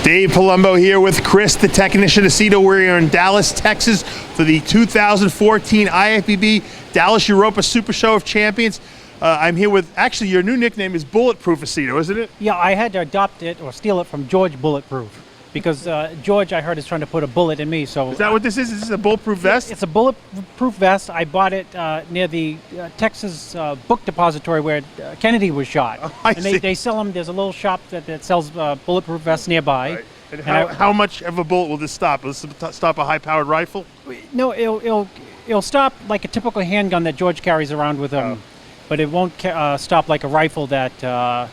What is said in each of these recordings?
Dave Palumbo here with Chris, the technician Aceto. We're here in Dallas, Texas for the 2014 IFBB Dallas Europa Super Show of Champions. I'm here with, actually, your new nickname is Bulletproof Aceto, isn't it? Yeah, I had to adopt it or steal it from George Bulletproof because George, I heard, is trying to put a bullet in me. So is that what this is? Is this a bulletproof vest? It's a bulletproof vest. I bought it near the Texas book depository where Kennedy was shot. Oh, I see. They sell them. There's a little shop that sells bulletproof vests nearby. Right. And how much of a bullet will this stop? Will this stop a high-powered rifle? No, it'll stop like a typical handgun that George carries around with him. Oh. But it won't stop like a rifle that,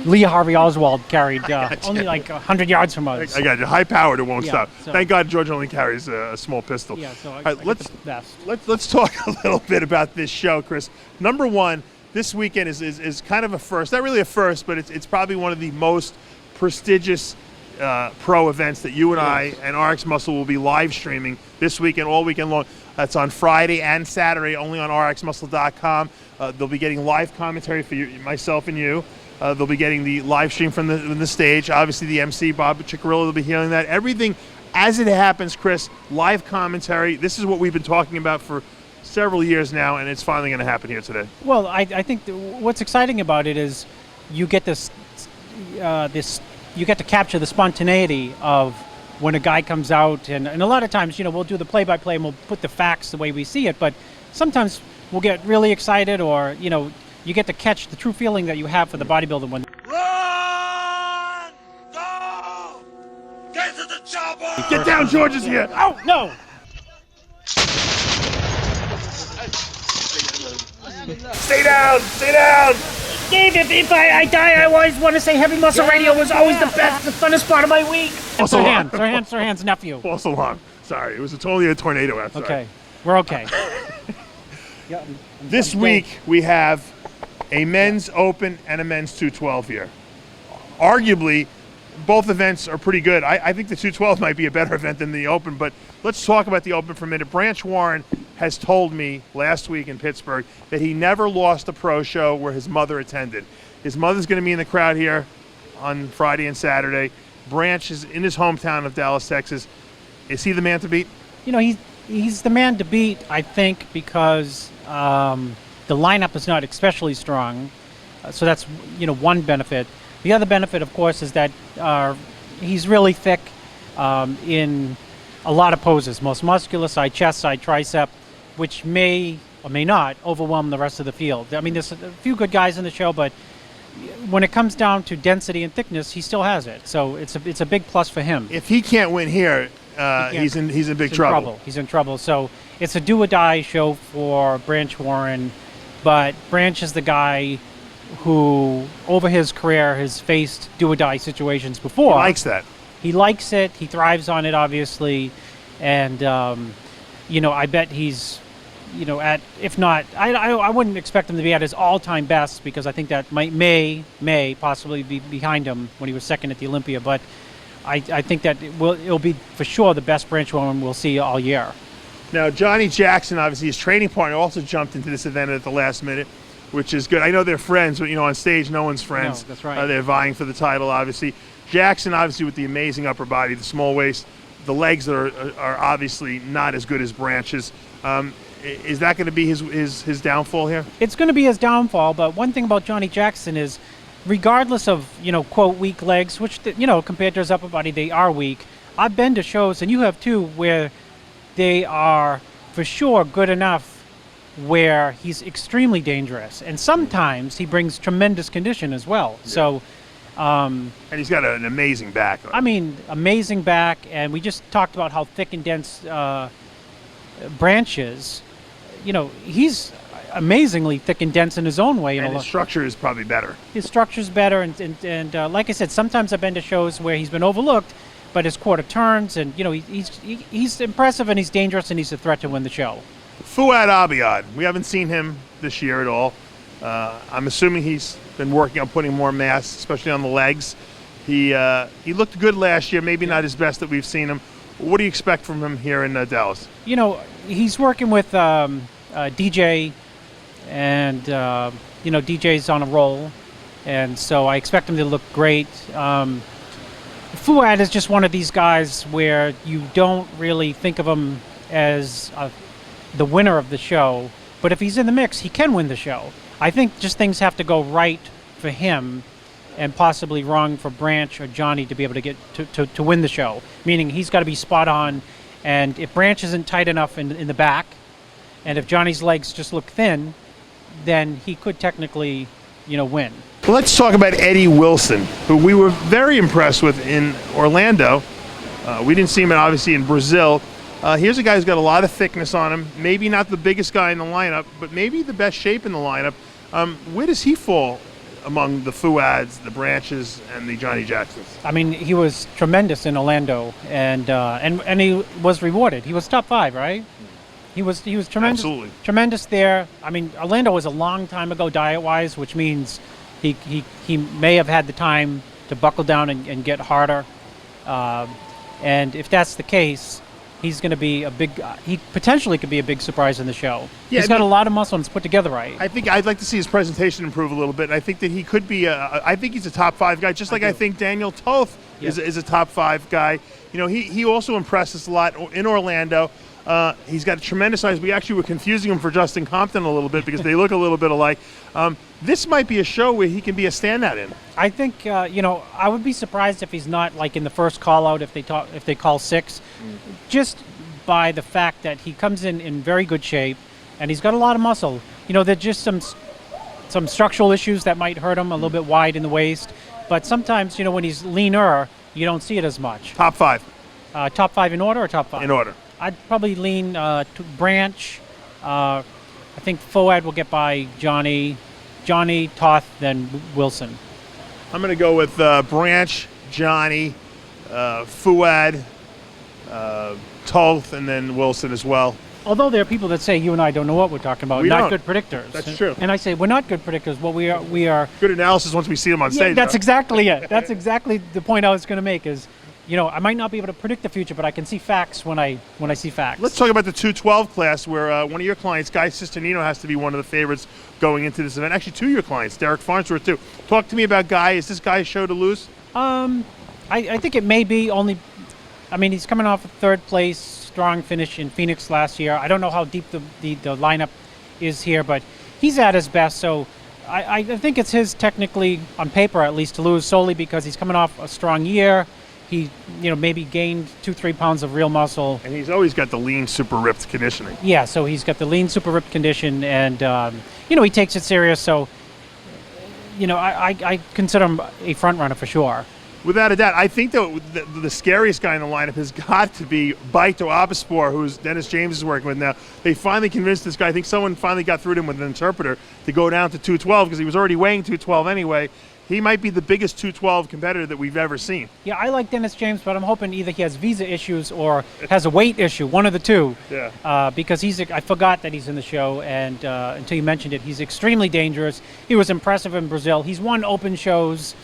Lee Harvey Oswald carried only like 100 yards from us. I got you. High powered, it won't stop. So thank God George only carries a small pistol. Yeah, so let's talk a little bit about this show, Chris. Number one, this weekend is kind of a first. Not really a first, but it's probably one of the most prestigious pro events that you and I and RxMuscle will be live streaming this weekend, all weekend long. That's on Friday and Saturday, only on RxMuscle.com. They'll be getting live commentary for myself and you. They'll be getting the live stream from the stage. Obviously, the MC, Bob Chickarillo, will be hearing that. Everything as it happens, Chris, live commentary. This is what we've been talking about for several years now, and it's finally going to happen here today. Well, I think what's exciting about it is you get you get to capture the spontaneity of when a guy comes out, and a lot of times, we'll do the play-by-play and we'll put the facts the way we see it, but sometimes we'll get really excited, or, you get to catch the true feeling that you have for the bodybuilder when... Run! Go! Get to the chopper! Get down, George is here! Oh, no! Stay down! Stay down! Dave, if I die, I always want to say Heavy Muscle Radio was always the best, the funnest part of my week. Also Sirhan's nephew. False alarm. Sorry, it was totally a tornado outside. Okay, we're okay. This week we have a men's open and a men's 212 here. Arguably, both events are pretty good. I think the 212 might be a better event than the open, but let's talk about the open for a minute. Branch Warren has told me last week in Pittsburgh that he never lost a pro show where his mother attended. His mother's going to be in the crowd here on Friday and Saturday. Branch is in his hometown of Dallas, Texas. Is he the man to beat? He's the man to beat, I think, because the lineup is not especially strong. So that's, one benefit. The other benefit, of course, is that he's really thick in a lot of poses, most muscular, side chest, side tricep, which may or may not overwhelm the rest of the field. I mean, there's a few good guys in the show, but when it comes down to density and thickness, he still has it. So it's a big plus for him. If he can't win here, he's in big trouble. He's in trouble. So it's a do or die show for Branch Warren, but Branch is the guy who, over his career, has faced do or die situations before. He likes that. He likes it. He thrives on it, obviously, and I bet he's, at, if not, I wouldn't expect him to be at his all-time best, because I think that may possibly be behind him when he was second at the Olympia. But I think that it'll be for sure the best Branch Warren we'll see all year. Now, Johnny Jackson, obviously his training partner, also jumped into this event at the last minute, which is good. I know they're friends, but on stage, no one's friends. No, that's right. They're vying for the title, obviously. Jackson, obviously, with the amazing upper body, the small waist, the legs are obviously not as good as Branch's. Is that going to be his downfall here? It's going to be his downfall, but one thing about Johnny Jackson is, regardless of, quote, weak legs, which, compared to his upper body, they are weak. I've been to shows, and you have too, where they are for sure good enough where he's extremely dangerous. And sometimes he brings tremendous condition as well. Yeah. So, and he's got an amazing back. I mean, amazing back, and we just talked about how thick and dense Branch is. He's amazingly thick and dense in his own way. And his structure is probably better. His structure's better, and like I said, sometimes I've been to shows where he's been overlooked, but his quarter turns, and he's impressive, and he's dangerous, and he's a threat to win the show. Fouad Ahmed, we haven't seen him this year at all. I'm assuming he's been working on putting more mass, especially on the legs. He looked good last year, maybe not his best that we've seen him. What do you expect from him here in Dallas? He's working with DJ, and DJ's on a roll, and so I expect him to look great. Fouad is just one of these guys where you don't really think of him as the winner of the show, but if he's in the mix, he can win the show. I think just things have to go right for him and possibly wrong for Branch or Johnny to be able to get to win the show, meaning he's got to be spot on, and if Branch isn't tight enough in the back, and if Johnny's legs just look thin, then he could technically, win. Well, let's talk about Eddie Wilson, who we were very impressed with in Orlando. We didn't see him obviously in Brazil. Here's a guy who's got a lot of thickness on him. Maybe not the biggest guy in the lineup, but maybe the best shape in the lineup. Where does he fall among the Fouads, the Branches, and the Johnny Jacksons? I mean, he was tremendous in Orlando, and he was rewarded. He was top 5, right? He was tremendous. Absolutely. Tremendous there. I mean, Orlando was a long time ago diet-wise, which means he may have had the time to buckle down and get harder. And if that's the case, he's going to be he potentially could be a big surprise in the show. Yeah, he's got a lot of muscle and it's put together right. I think I'd like to see his presentation improve a little bit, and I think that he could be I think he's a top 5 guy, just like I think Daniel Toth is a top 5 guy. He also impressed us a lot in Orlando. He's got a tremendous size. We actually were confusing him for Justin Compton a little bit because they look a little bit alike. This might be a show where he can be a standout in. I think I would be surprised if he's not like in the first call out if they call 6, just by the fact that he comes in very good shape and he's got a lot of muscle. There's just some structural issues that might hurt him, a little bit wide in the waist, but sometimes when he's leaner you don't see it as much. Top 5. Top 5 in order or top 5? In order. I'd probably lean to Branch. I think Fouad will get by Johnny, Toth, then Wilson. I'm going to go with Branch, Johnny, Fouad, Toth, and then Wilson as well. Although there are people that say you and I don't know what we're talking about, We not don't. good predictors. That's true. And I say we're not good predictors. Well, we are. Good analysis once we see them on Yeah, stage. that's though. exactly it. That's exactly the point I was going to make. Is I might not be able to predict the future, but I can see facts when I see facts. Let's talk about the 212 class, where one of your clients, Guy Sisternino, has to be one of the favorites going into this event. Actually, 2 of your clients, Derek Farnsworth, too. Talk to me about Guy. Is this Guy's show to lose? I think it may be only. I mean, he's coming off a 3rd place, strong finish in Phoenix last year. I don't know how deep the lineup is here, but he's at his best. So I think it's his technically, on paper at least, to lose solely because he's coming off a strong year. He, maybe gained 2-3 pounds of real muscle. And he's always got the lean, super ripped conditioning. Yeah, so he's got the lean, super ripped condition, and he takes it serious. So, I consider him a front runner for sure. Without a doubt. I think the scariest guy in the lineup has got to be Baito Abispor, who's Dennis James is working with now. They finally convinced this guy. I think someone finally got through to him with an interpreter to go down to 212 because he was already weighing 212 anyway. He might be the biggest 212 competitor that we've ever seen. Yeah, I like Dennis James, but I'm hoping either he has visa issues or has a weight issue, one of the two. Yeah. Because I forgot that he's in the show, and until you mentioned it, he's extremely dangerous. He was impressive in Brazil. He's won open shows.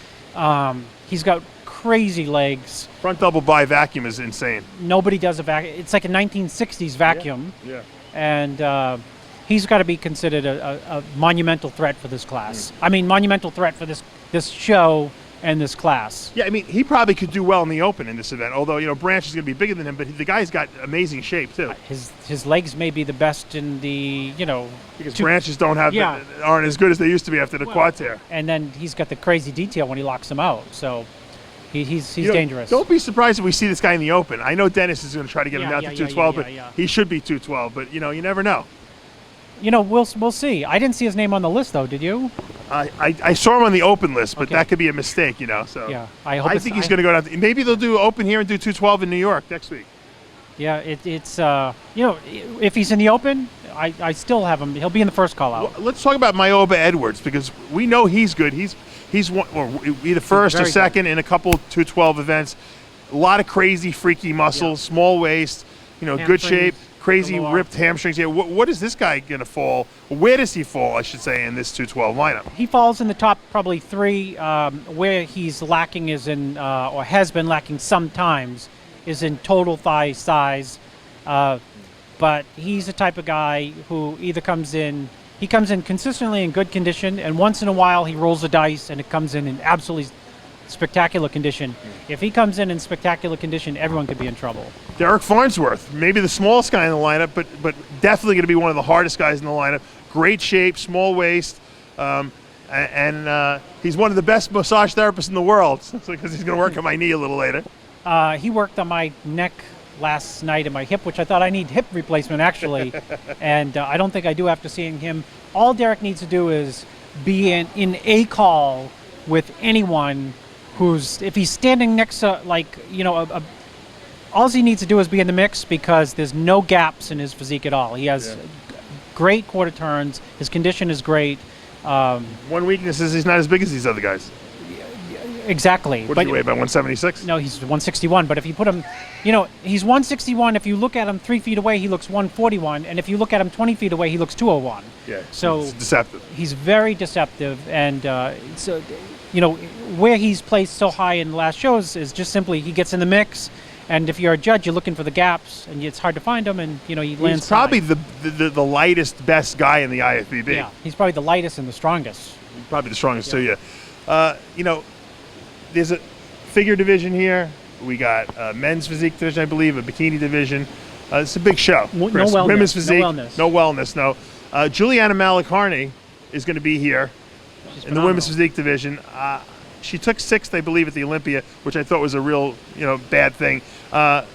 He's got crazy legs. Front double bi vacuum is insane. Nobody does a vacuum. It's like a 1960s vacuum. Yeah. And he's got to be considered a monumental threat for this class. I mean, monumental threat for this show and this class. Yeah, I mean, he probably could do well in the open in this event, although, Branch is going to be bigger than him, but the guy's got amazing shape, too. His legs may be the best in the, Because Branches aren't as good as they used to be after the quad tear. And then he's got the crazy detail when he locks them out, so he's dangerous. Don't be surprised if we see this guy in the open. I know Dennis is going to try to get him down to 212, but he should be 212, but, you never know. We'll see. I didn't see his name on the list, though. Did you? I saw him on the open list, but that could be a mistake, So yeah, I think he's going to go down. Maybe they'll do open here and do 212 in New York next week. Yeah, it's if he's in the open, I still have him. He'll be in the first call out. Well, let's talk about Myoba Edwards because we know he's good. He's one, or either first or second in a couple 212 events. A lot of crazy, freaky muscles, small waist, good shape. Crazy ripped hamstrings. Yeah, what is this guy going to fall? Where does he fall, I should say, in this 212 lineup? He falls in the top probably 3. Where he's lacking is in, or has been lacking sometimes, is in total thigh size. But he's the type of guy who either comes in consistently in good condition, and once in a while he rolls the dice and it comes in absolutely spectacular condition. If he comes in spectacular condition, everyone could be in trouble. Derek Farnsworth, maybe the smallest guy in the lineup, but definitely going to be one of the hardest guys in the lineup. Great shape, small waist, and he's one of the best massage therapists in the world because he's going to work on my knee a little later. He worked on my neck last night and my hip, which I thought I need hip replacement actually, and I don't think I do after seeing him. All Derek needs to do is be in a call with anyone who's, if he's standing next to, like, you know, all he needs to do is be in the mix, because there's no gaps in his physique at all. He has great quarter turns. His condition is great. One weakness is he's not as big as these other guys. Exactly. What does he weigh, about 176? No, he's 161. But if you put him, you know, he's 161. If you look at him 3 feet away, he looks 141. And if you look at him 20 feet away, he looks 201. Yeah, so it's deceptive. He's very deceptive. And, so, you know, where he's placed so high in the last shows is just simply he gets in the mix. And if you're a judge, you're looking for the gaps, and it's hard to find them, and, you know, he lands. He's probably the lightest, best guy in the IFBB. Yeah, he's probably the lightest and the strongest. Probably the strongest too, yeah. You know, there's a figure division here. We got men's physique division, I believe, a bikini division. It's a big show. No Chris. wellness. Women's physique, No wellness, no. Julianna Malik Carney is going to be here in the women's physique division. She took 6th, I believe, at the Olympia, which I thought was a real, you know, bad thing. But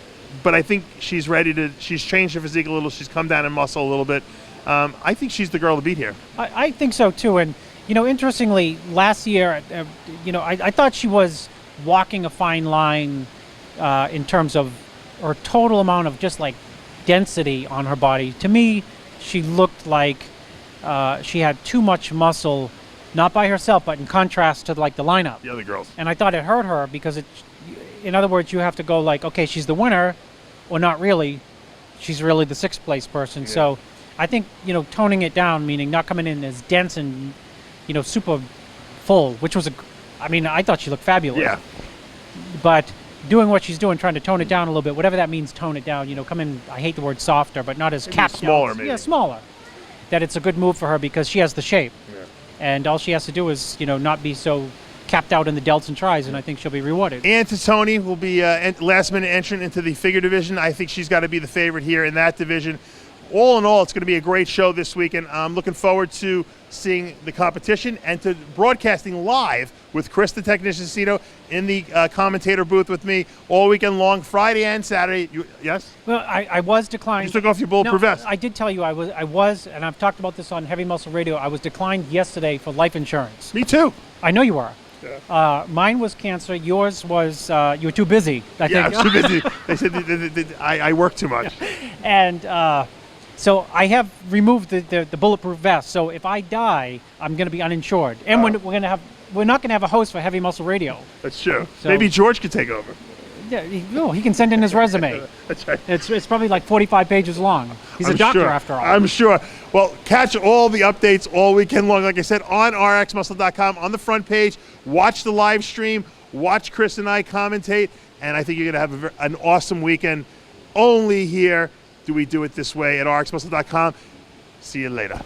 I think she's ready to. She's changed her physique a little. She's come down in muscle a little bit. I think she's the girl to beat here. I think so too. And, you know, interestingly, last year, you know, I thought she was walking a fine line in terms of her total amount of just like density on her body. To me, she looked like she had too much muscle, not by herself, but in contrast to like the lineup. The other girls. And I thought it hurt her because in other words, you have to go like, okay, she's the winner, or not really. She's really the 6th place person. Yeah. So I think, you know, toning it down, meaning not coming in as dense and, you know, super full, which was I mean, I thought she looked fabulous. Yeah. But doing what she's doing, trying to tone it down a little bit, whatever that means, tone it down, you know, come in, I hate the word softer, but not as capped. Smaller, maybe. Yeah, smaller. That it's a good move for her because she has the shape. Yeah. And all she has to do is, you know, not be so capped out in the delts and tries, and I think she'll be rewarded. And Tony will be last-minute entrant into the figure division. I think she's got to be the favorite here in that division. All in all, it's going to be a great show this weekend. I'm looking forward to seeing the competition and to broadcasting live with Chris the Technician Aceto in the commentator booth with me all weekend long, Friday and Saturday. Yes? Well, I was declined. You took off your bulletproof vest. I did tell you I was, and I've talked about this on Heavy Muscle Radio, I was declined yesterday for life insurance. Me too. I know you are. Yeah. Mine was cancer. Yours was you were too busy, I think. Yeah, I was too busy. They said I work too much. And so I have removed the bulletproof vest. So if I die, I'm going to be uninsured. And we're not going to have a host for Heavy Muscle Radio. That's true. So, maybe George could take over. Yeah, he can send in his resume. That's right. It's probably like 45 pages long. He's a doctor after all. I'm sure. Well, catch all the updates all weekend long, like I said, on RxMuscle.com, on the front page. Watch the live stream. Watch Chris and I commentate. And I think you're going to have an awesome weekend. Only here do we do it this way at RxMuscle.com. See you later.